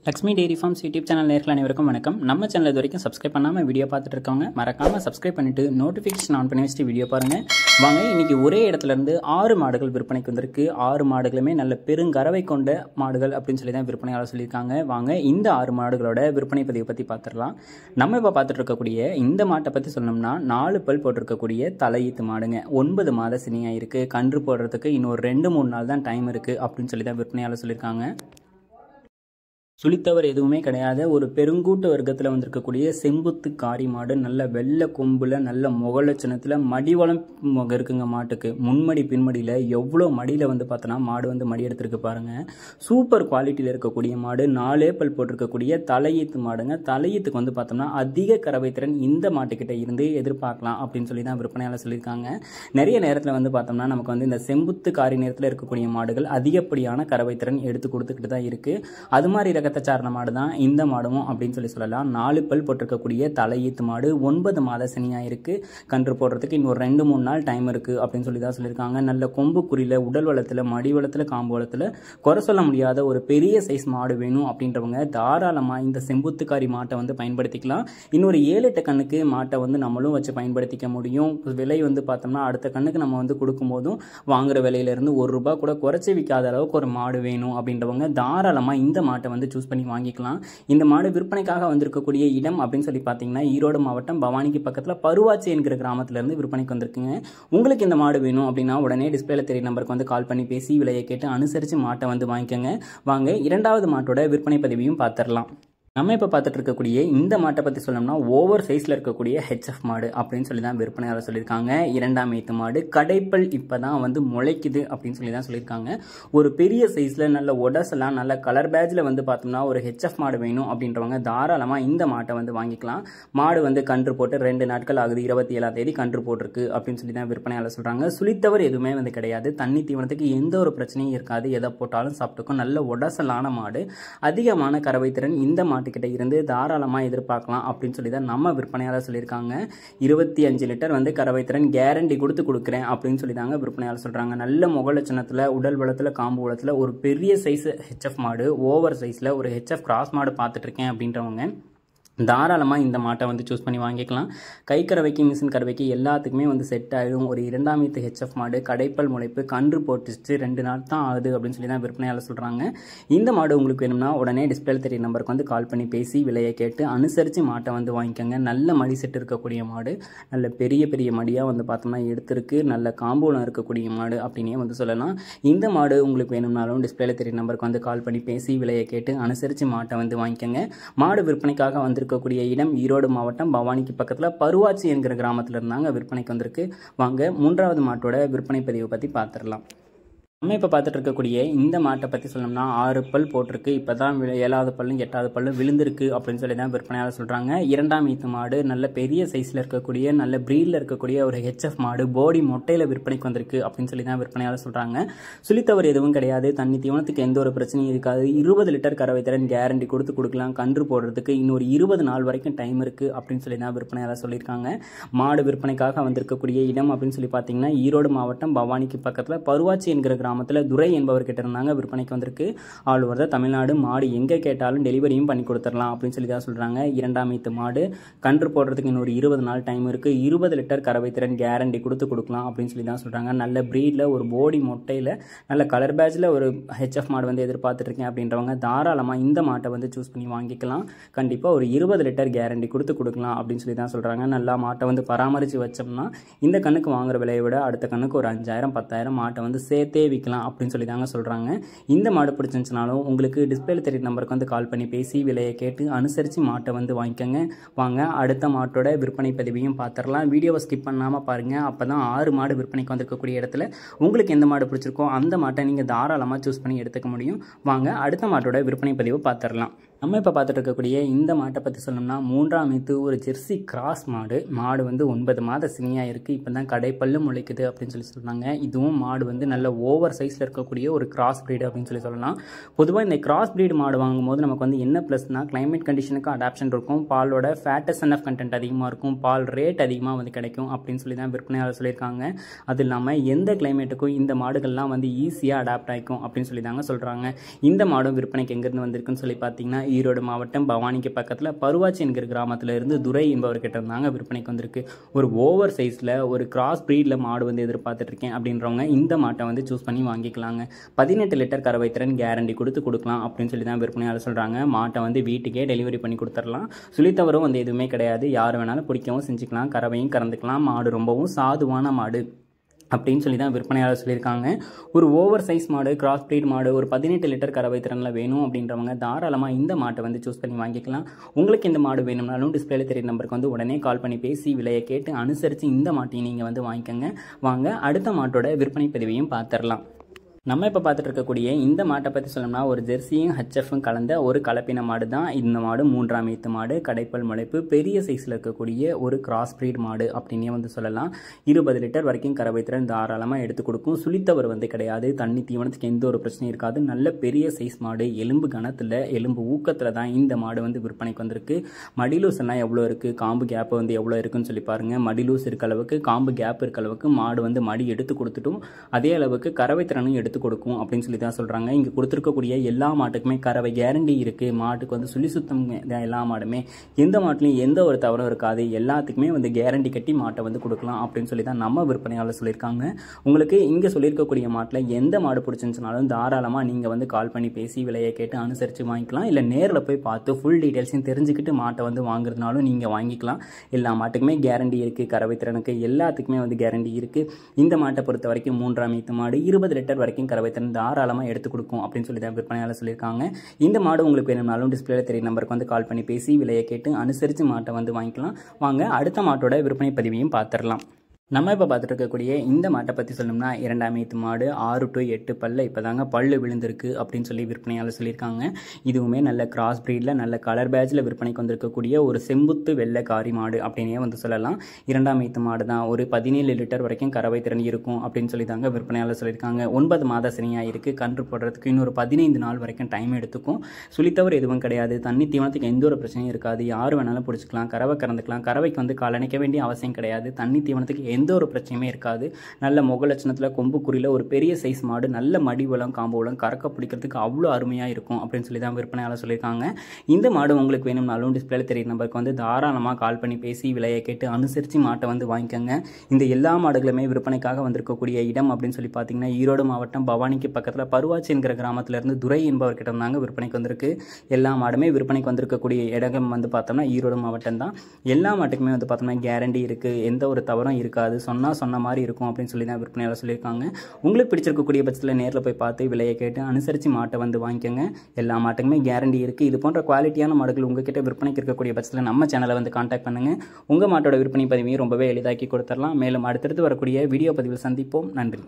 Lakshmi dairy farms YouTube channel நேயர்கள் அனைவருக்கும் வணக்கம். நம்ம சேனல் இது வரைக்கும் சப்ஸ்கிரைப் பண்ணாமல் வீடியோ பார்த்துட்டு இருக்கவங்க மறக்காமல் சப்ஸ்கிரைப் பண்ணிட்டு நோட்டிஃபிகேஷன் ஆன் பண்ணி வச்சுட்டு வீடியோ பாருங்கள். வாங்க, இன்றைக்கி ஒரே இடத்துலேருந்து 6 மாடுகள் விற்பனைக்கு வந்திருக்கு. 6 மாடுகளுமே நல்ல பெருங்கறவை கொண்ட மாடுகள் அப்படின்னு சொல்லி தான் விற்பனையாளர் சொல்லியிருக்காங்க. வாங்க, இந்த 6 மாடுகளோட விற்பனை பதிவை பற்றி பார்த்துடலாம். நம்ம இப்போ பார்த்துட்டு இருக்கக்கூடிய இந்த மாட்டை பற்றி சொல்லணும்னா 4 பல் போட்டிருக்கக்கூடிய தலையீத்து மாடுங்க. 9 மாத சினியாக இருக்குது. கன்று போடுறதுக்கு இன்னொரு 2-3 நாள் தான் டைம் இருக்குது அப்படின்னு சொல்லி தான் விற்பனையாளர் சொல்லியிருக்காங்க. சுழித்தவர் எதுவுமே கிடையாது. ஒரு பெருங்கூட்டு வர்க்கத்தில் வந்திருக்கக்கூடிய செம்புத்து காரி மாடு. நல்ல வெள்ளை கொம்பில் நல்ல முகலட்சணத்தில் மடிவளம் இருக்குங்க மாட்டுக்கு. முன்மடி பின்மடியில் எவ்வளோ மடியில் வந்து பார்த்தோன்னா மாடு வந்து மடி எடுத்துருக்கு பாருங்கள். சூப்பர் குவாலிட்டியில் இருக்கக்கூடிய மாடு. 4 பல் போட்டிருக்கக்கூடிய தலையீத்து மாடுங்க. தலையீத்துக்கு வந்து பார்த்தோம்னா அதிக கறவை திறன் இந்த மாட்டுக்கிட்ட இருந்து எதிர்பார்க்கலாம் அப்படின்னு சொல்லி தான் விற்பனையாளர் சொல்லியிருக்காங்க. நிறைய நேரத்தில் வந்து பார்த்தோம்னா நமக்கு வந்து இந்த செம்புத்து காரி நேரத்தில் இருக்கக்கூடிய மாடுகள் அதிகப்படியான கறவை திறன் எடுத்து கொடுத்துக்கிட்டு தான் இருக்குது. அது மாதிரி சார்ந்த மாடு தான் இந்த மாடும் அப்படின்னு சொல்லலாம். 4 பல் போட்டிருக்கக்கூடிய தலையீத்து மாடு. 9 மாத சனியா இருக்கு. கன்று போடுறதுக்கு இன்னொரு 2-3 நாள் டைம் இருக்கு அப்படின்னு சொல்லி தான் சொல்லியிருக்காங்க. நல்ல கொம்பு குறியில, உடல் வளத்துல, மடி வளத்துல, காம்பு வளத்துல குறை சொல்ல முடியாத ஒரு பெரிய சைஸ் மாடு வேணும் அப்படின்றவங்க தாராளமா இந்த செம்புத்துக்காரி மாட்டை வந்து பயன்படுத்திக்கலாம். இன்னொரு 7-8 கண்ணுக்கு மாட்டை வந்து நம்மளும் வச்சு பயன்படுத்திக்க முடியும். விலை வந்து பார்த்தோம்னா அடுத்த கண்ணுக்கு நம்ம வந்து கொடுக்கும் போதும் வாங்குற விலையில இருந்து ₹1 கூட குறைச்சி விற்காத அளவுக்கு ஒரு மாடு வேணும் அப்படின்றவங்க தாராளமா இந்த மாட்டை வந்து சூஸ் பண்ணி வாங்கிக்கலாம். இந்த மாடு விற்பனைக்காக வந்திருக்கக்கூடிய இடம் அப்படின்னு சொல்லி பார்த்தீங்கன்னா ஈரோடு மாவட்டம் பவானிக்கு பக்கத்தில் பருவாச்சி என்கிற கிராமத்துல இருந்து விற்பனைக்கு வந்திருக்குங்க. உங்களுக்கு இந்த மாடு வேணும் அப்படின்னா உடனே டிஸ்பிளேல தெரிய நம்பருக்கு வந்து கால் பண்ணி பேசி விலையை கேட்டு அனுசரித்து மாட்டை வந்து வாங்கிக்கோங்க. வாங்க, 2வது மாட்டோட விற்பனை பதிவையும் பார்த்துடலாம். நம்ம இப்போ பார்த்துட்டு இருக்கக்கூடிய இந்த மாட்டை பற்றி சொல்லணும்னா ஓவர் சைஸில் இருக்கக்கூடிய ஹெச்எஃப் மாடு அப்படின்னு சொல்லி தான் விற்பனையாளர் சொல்லியிருக்காங்க. 2ஆம் ஈத்து மாடு. கடைப்பல் இப்போ தான் வந்து முளைக்குது அப்படின்னு சொல்லி தான் சொல்லியிருக்காங்க. ஒரு பெரிய சைஸில் நல்ல உடசெல்லாம் நல்ல கலர் பேட்சில் வந்து பார்த்தோம்னா ஒரு ஹெச்எஃப் மாடு வேணும் அப்படின்றவங்க தாராளமாக இந்த மாட்டை வந்து வாங்கிக்கலாம். மாடு வந்து கன்று போட்டு 2 நாட்கள் ஆகுது. 27ஆம் தேதி கன்று போட்டிருக்கு அப்படின்னு சொல்லி தான் விற்பனையாளர் சொல்கிறாங்க. சுழித்தவர் எதுவுமே வந்து கிடையாது. தண்ணி தீவனத்துக்கு எந்த ஒரு பிரச்சனையும் இருக்காது. எதை போட்டாலும் சாப்பிட்டுக்கும். நல்ல உடசலான மாடு. அதிகமான கறவை திறன் இந்த மாட்டு கிட்ட இருந்து தாராளமா எதிர்பார்க்கலாம் அப்படின்னு சொல்லி தான் நம்ம விற்பனையாளர் சொல்லியிருக்காங்க. 25 லிட்டர் வந்து கறவை திறன் கேரண்டி கொடுக்குறேன் அப்படின்னு சொல்லி தாங்க விற்பனையாளர் சொல்றாங்க. நல்ல முகலட்சணத்துல, உடல் வளத்துல, காம்பு வளத்துல ஒரு பெரிய சைஸ் ஹெச்எஃப் மாடு, ஓவர் சைஸ்ல ஒரு ஹெச்எஃப் கிராஸ் மாடு பார்த்துட்டு இருக்கேன் அப்படின்றவங்க தாராளமாக இந்த மாட்டை வந்து சூஸ் பண்ணி வாங்கிக்கலாம். கை கறவைக்கு, மிஷின் கறவைக்கு எல்லாத்துக்குமே வந்து செட் ஆகிடும். ஒரு 2ஆம் ஈத்து ஹெச்எஃப் மாடு. கடைப்பல் முளைப்பு. கன்று போட்டுச்சு 2 நாள் தான் ஆகுது அப்படின்னு சொல்லி தான் விற்பனையாளர் சொல்கிறாங்க. இந்த மாடு உங்களுக்கு வேணும்னா உடனே டிஸ்பிளேல தெரிய நம்பருக்கு வந்து கால் பண்ணி பேசி விலையை கேட்டு அனுசரித்து மாட்டை வந்து வாங்கிக்கோங்க. நல்ல மடி செட்டு இருக்கக்கூடிய மாடு. நல்ல பெரிய பெரிய மடியாக வந்து பார்த்தோம்னா எடுத்திருக்கு. நல்ல காம்பூலம் இருக்கக்கூடிய மாடு அப்படின்னே வந்து சொல்லலாம். இந்த மாடு உங்களுக்கு வேணும்னாலும் டிஸ்பிளேல தெரிய நம்பருக்கு வந்து கால் பண்ணி பேசி விலையை கேட்டு அனுசரித்து மாட்டை வந்து வாங்கிக்கோங்க. மாடு விற்பனைக்காக வந்து இருக்கக்கூடிய இடம் ஈரோடு மாவட்டம் பவானிக்கு பக்கத்தில் பருவாச்சி என்கிற கிராமத்தில் இருந்தாங்க விற்பனைக்கு வந்திருக்கு. வாங்க, 3வது மாட்டோட விற்பனை பதிவை பற்றி பார்த்துடலாம். நம்ம இப்போ பார்த்துட்டு இருக்கக்கூடிய இந்த மாட்டை பற்றி சொல்லணும்னா 6 பல் போட்டிருக்கு. இப்போ தான் 7வது பல்லும் 8வது பல்லும் விழுந்திருக்கு அப்படின்னு சொல்லி தான் விற்பனையாளர் சொல்கிறாங்க. 2ஆம் ஈத்து மாடு. நல்ல பெரிய சைஸில் இருக்கக்கூடிய, நல்ல ப்ரீடில் இருக்கக்கூடிய ஒரு ஹெச்எஃப் மாடு. போடி மொட்டையில் விற்பனைக்கு வந்திருக்கு அப்படின்னு சொல்லி தான் விற்பனையாளர் சொல்கிறாங்க. சுழித்தவர் எதுவும் கிடையாது. தண்ணி தீவனத்துக்கு எந்த ஒரு பிரச்சனையும் இருக்காது. 20 லிட்டர் கறவை திறன் கேரண்டி கொடுக்கலாம். கன்று போடுறதுக்கு இன்னொரு 20 நாள் வரைக்கும் டைம் இருக்குது அப்படின்னு சொல்லி தான் விற்பனையாளர் சொல்லியிருக்காங்க. மாடு விற்பனைக்காக வந்திருக்கக்கூடிய இடம் அப்படின்னு சொல்லி பார்த்தீங்கன்னா ஈரோடு மாவட்டம் பவானிக்கு பக்கத்தில் பருவாச்சி என்கிற கிராமத்தில் துரை என்பவர்கிட்ட இருந்தாங்க விற்பனைக்கு வந்திருக்கு. All over the Tamil Nadu. மாடு எங்கே கேட்டாலும் டெலிவரியும் பண்ணி கொடுத்துடலாம் அப்படின்னு சொல்லி தான் சொல்கிறாங்க. 2ஆம் ஈத்து மாடு. கன்று போடுறதுக்கு இன்னொரு 20 நாள் டைம் இருக்குது. 20 லிட்டர் கறவை திறன் கேரண்டி கொடுக்கலாம் அப்படின்னு சொல்லி தான் சொல்கிறாங்க. நல்ல ப்ரீடில், ஒரு போடி மொட்டையில், நல்ல கலர் பேட்சில் ஒரு ஹெச்எஃப் மாடு வந்து எதிர்பார்த்துட்டு இருக்கேன் அப்படின்றவங்க தாராளமாக இந்த மாட்டை வந்து சூஸ் பண்ணி வாங்கிக்கலாம். கண்டிப்பாக ஒரு 20 லிட்டர் கேரண்டி கொடுக்கலாம் அப்படின்னு சொல்லி தான் சொல்கிறாங்க. நல்லா மாட்டை வந்து பராமரித்து வச்சோம்னா இந்த கண்ணுக்கு வாங்குற விலையை விட அடுத்த கண்ணுக்கு ஒரு 5000 10,000 மாட்டை வந்து சேர்த்தே விற்கலாம் அப்படின்னு சொல்லி தாங்க சொல்கிறாங்க. இந்த மாடு பிடிச்சிருந்துச்சுனாலும் உங்களுக்கு டிஸ்பிளேல தெரிய நம்பருக்கு வந்து கால் பண்ணி பேசி விலையை கேட்டு அனுசரித்து மாட்டை வந்து வாங்கிக்கோங்க. வாங்க, அடுத்த மாட்டோட விற்பனை பதிவையும் பார்த்துடலாம். வீடியோவை ஸ்கிப் பண்ணாமல் பாருங்கள். அப்போ தான் 6 மாடு விற்பனைக்கு வந்திருக்கக்கூடிய இடத்துல உங்களுக்கு எந்த மாடு பிடிச்சிருக்கோ அந்த மாட்டை நீங்கள் தாராளமாக சூஸ் பண்ணி எடுத்துக்க முடியும். வாங்க, அடுத்த மாட்டோட விற்பனை பதிவை பார்த்துடலாம். நம்ம இப்போ பார்த்துட்டு இருக்கக்கூடிய இந்த மாட்டை பற்றி சொல்லணும்னா 3ஆம் ஈத்து ஒரு ஜெர்சி கிராஸ் மாடு. மாடு வந்து 9 மாத சினியாக இருக்குது. இப்போ தான் கடைப்பல்லும் முளைக்குது அப்படின்னு சொல்லி சொல்கிறாங்க. இதுவும் மாடு வந்து நல்ல ஓவர் சைஸில் இருக்கக்கூடிய ஒரு கிராஸ் ப்ரீடு அப்படின்னு சொல்லி சொல்லலாம். பொதுவாக இந்த கிராஸ் ப்ரீடு மாடு வாங்கும்போது நமக்கு வந்து என்ன ப்ளஸ்னா கிளைமேட் கண்டிஷனுக்கு அடாப்ஷன் இருக்கும். பாலோட ஃபேட்டஸ் அண்ட் கண்டென்ட் அதிகமாக இருக்கும். பால் ரேட் அதிகமாக வந்து கிடைக்கும் அப்படின்னு சொல்லி தான் விற்பனையாளர் சொல்லியிருக்காங்க. அது இல்லாமல் எந்த கிளைமேட்டுக்கும் இந்த மாடுகள்லாம் வந்து ஈஸியாக அடாப்ட் ஆகிக்கும் அப்படின்னு சொல்லி தாங்க சொல்கிறாங்க. இந்த மாடும் விற்பனைக்கு எங்கேருந்து வந்திருக்குன்னு சொல்லி பார்த்தீங்கன்னா ஈரோடு மாவட்டம் பவானிக்கு பக்கத்தில் பருவாச்சி என்கிற கிராமத்தில் இருந்து துரை என்பவர்கிட்ட இருந்தாங்க விற்பனைக்கு வந்திருக்கு. ஒரு ஓவர் சைஸில் ஒரு கிராஸ் ப்ரீடில் மாடு வந்து எதிர்பார்த்துட்டு இருக்கேன் அப்படின்றவங்க இந்த மாட்டை வந்து சூஸ் பண்ணி வாங்கிக்கலாங்க. 18 லிட்டர் கறவை திறன் கேரண்டி கொடுக்கலாம் அப்படின்னு சொல்லி தான் விற்பனையாளர் சொல்கிறாங்க. மாட்டை வந்து வீட்டுக்கே டெலிவரி பண்ணி கொடுத்துடலாம். சுழித்தவரும் வந்து எதுவுமே கிடையாது. யார் வேணாலும் பிடிக்கவும் செஞ்சுக்கலாம், கறவையும் கறந்துக்கலாம். மாடு ரொம்பவும் சாதுவான மாடு அப்படின்னு சொல்லி தான் விற்பனையாளர் சொல்லியிருக்காங்க. ஒரு ஓவர் சைஸ் மாடு, கிராஸ் ப்ரீட் மாடு, ஒரு 18 லிட்டர் கறவை திறனில் வேணும் அப்படின்றவங்க தாராளமாக இந்த மாட்டை வந்து சூஸ் பண்ணி வாங்கிக்கலாம். உங்களுக்கு இந்த மாடு வேணும்னாலும் டிஸ்பிளேல தெரியும் நம்பருக்கு வந்து உடனே கால் பண்ணி பேசி விலையை கேட்டு அனுசரித்து இந்த மாட்டையும் நீங்கள் வந்து வாங்கிக்கோங்க. வாங்க அடுத்த மாட்டோட விற்பனை பதிவையும் பார்த்துடலாம். நம்ம இப்போ பார்த்துட்டு இருக்கக்கூடிய இந்த மாட்டை பற்றி சொல்லணும்னா ஒரு ஜெர்சியும் ஹெச்எஃப்பும் கலந்த ஒரு கலப்பின மாடு தான். இந்த மாடு 3ஆம் ஈத்து மாடு, கடைப்பல் முளைப்பு, பெரிய சைஸில் இருக்கக்கூடிய ஒரு கிராஸ் ப்ரீட் மாடு அப்படின்னே வந்து சொல்லலாம். 20 லிட்டர் வரைக்கும் கறவை திறன் தாராளமாக எடுத்து கொடுக்கும். சுழித்தவர் வந்து கிடையாது. தண்ணி தீவனத்துக்கு எந்த ஒரு பிரச்சனையும் இருக்காது. நல்ல பெரிய சைஸ் மாடு, எலும்பு கனத்தில் எலும்பு ஊக்கத்தில் தான் இந்த மாடு வந்து விற்பனைக்கு வந்திருக்கு. மடிலூஸ் எல்லாம் எவ்வளோ இருக்குது, காம்பு கேப் வந்து எவ்வளோ இருக்குன்னு சொல்லி பாருங்கள். மடிலூஸ் இருக்க அளவுக்கு, காம்பு கேப் இருக்க அளவுக்கு மாடு வந்து மடி எடுத்து கொடுத்துட்டும் அதே அளவுக்கு கறவை திறனும் எடுத்து கொடுக்கும் அப்படின்னு சொல்லி தான் சொல்றாங்க. இங்க கொடுத்துருக்கக்கூடிய எல்லா மாட்டுக்குமே கறவை கேரண்டி இருக்கு. மாட்டுக்கு வந்து சுழி சுத்தம் எல்லா மாடுமே, எந்த மாட்டுலையும் எந்த ஒரு தவறும் இருக்காது. எல்லாத்துக்குமே வந்து கேரண்டி கட்டி மாட்டை வந்து கொடுக்கலாம் அப்படின்னு சொல்லி தான் நம்ம விற்பனையாளர் சொல்லியிருக்காங்க. உங்களுக்கு இங்க சொல்லியிருக்கக்கூடிய மாட்டில் எந்த மாடு பிடிச்சிருந்துச்சுனாலும் தாராளமாக நீங்க வந்து கால் பண்ணி பேசி விலையை கேட்டு அனுசரித்து வாங்கிக்கலாம். இல்லை நேரில் போய் பார்த்து ஃபுல் டீட்டெயில்ஸையும் தெரிஞ்சுக்கிட்டு மாட்டை வந்து வாங்குறதுனாலும் நீங்கள் வாங்கிக்கலாம். எல்லா மாட்டுக்குமே கேரண்டி இருக்குது. கறவை திறனுக்கு எல்லாத்துக்குமே வந்து கேரண்டி இருக்குது. இந்த மாட்டை பொறுத்த வரைக்கும் 3ஆம் ஈத்து மாடு, 20 லிட்டர் வரைக்கும் கறவை திறன் தாராளமாக எடுத்து கொடுக்கும் அப்படின்னு சொல்லி தான் விற்பனையாளர் சொல்லியிருக்காங்க. இந்த மாடு உங்களுக்கு வேணும்னாலும் டிஸ்பிளேல தெரியும் நம்பருக்கு வந்து கால் பண்ணி பேசி விலையை கேட்டு அனுசரித்து மாட்டை வந்து வாங்கிக்கலாம். வாங்க அடுத்த மாட்டோட விற்பனை பதிவையும் பார்த்துடலாம். நம்ம இப்போ பார்த்துட்டு இருக்கக்கூடிய இந்த மாட்டை பற்றி சொல்லணும்னா 2ஆம் ஈத்து மாடு, 6 to 8 பல்ல இப்போ தாங்க பல்லு விழுந்திருக்கு அப்படின்னு சொல்லி விற்பனையாளர் சொல்லியிருக்காங்க. இதுவுமே நல்ல கிராஸ் ப்ரீடில் நல்ல கலர் பேட்சில் விற்பனைக்கு வந்திருக்கக்கூடிய ஒரு செம்புத்து வெள்ளை காரி மாடு அப்படின்னே வந்து சொல்லலாம். 2ஆம் ஈத்து மாடு தான். ஒரு 17 லிட்டர் வரைக்கும் கறவை திறன் இருக்கும் அப்படின்னு சொல்லி தாங்க விற்பனையாளர் சொல்லியிருக்காங்க. 9 மாத சினையாக இருக்குது. கன்று போடுறதுக்கு இன்னொரு 15 நாள் வரைக்கும் டைம் எடுத்துக்கும். சுழித்தவர் எதுவும் கிடையாது. தண்ணி தீவனத்துக்கு எந்த ஒரு பிரச்சனையும் இருக்காது. யார் வேணாலும் பிடிச்சிக்கலாம், கறவை கறந்துக்கலாம். கறவைக்கு வந்து காலணிக்க வேண்டிய அவசியம் கிடையாது. தண்ணி தீவனத்துக்கு எந்த ஒரு பிரச்சனையுமே இருக்காது. நல்ல முக லட்சணத்தில் கொம்பு குறியில் ஒரு பெரிய சைஸ் மாடு, நல்ல மடி வளம் காம்பு வளம், கறக்க பிடிக்கிறதுக்கு அவ்வளோ அருமையாக இருக்கும் அப்படின்னு சொல்லி தான் விற்பனையாளர் சொல்லியிருக்காங்க. இந்த மாடு உங்களுக்கு வேணும்னாலும் டிஸ்பிளேல தெரியும் நம்பருக்கு வந்து தாராளமாக கால் பண்ணி பேசி விலையை கேட்டு அனுசரித்து மாட்டை வந்து வாங்கிக்கோங்க. இந்த எல்லா மாடுகளுமே விற்பனைக்காக வந்திருக்கக்கூடிய இடம் அப்படின்னு சொல்லி பார்த்தீங்கன்னா ஈரோடு மாவட்டம் பவானிக்கு பக்கத்தில் பருவாச்சி என்கிற கிராமத்திலிருந்து துரை என்பவர்கிட்ட இருந்தாங்க விற்பனைக்கு வந்திருக்கு. எல்லா மாடுமே விற்பனைக்கு வந்திருக்கக்கூடிய இடம் வந்து பார்த்தோம்னா ஈரோடு மாவட்டம் தான். எல்லா மாட்டுக்குமே வந்து பார்த்தோம்னா கேரண்டி இருக்குது. எந்த ஒரு தவறும் இருக்காது. சொன்ன மாதிரி இருக்கும் அப்படின்னு சொல்லி தான் விற்பனையாளர் சொல்லியிருக்காங்க. உங்களுக்கு பிடிச்சிருக்கக்கூடிய பட்சத்தில் நேரில் போய் பார்த்து விலையை கேட்டு அனுசரித்து மாட்டை வந்து வாங்கிக்கோங்க. எல்லா மாட்டுக்குமே கேரண்டி இருக்குது. இது போன்ற குவாலிட்டியான மாடுகள் உங்ககிட்ட விற்பனைக்கு இருக்கக்கூடிய பட்சத்தில் நம்ம சேனலை வந்து கான்டாக்ட் பண்ணுங்கள். உங்கள் மாட்டோட விற்பனை பதிவையும் ரொம்பவே எளிதாக்கி கொடுத்துடலாம். மேலும் அடுத்தடுத்து வரக்கூடிய வீடியோ பதிவில் சந்திப்போம். நன்றி.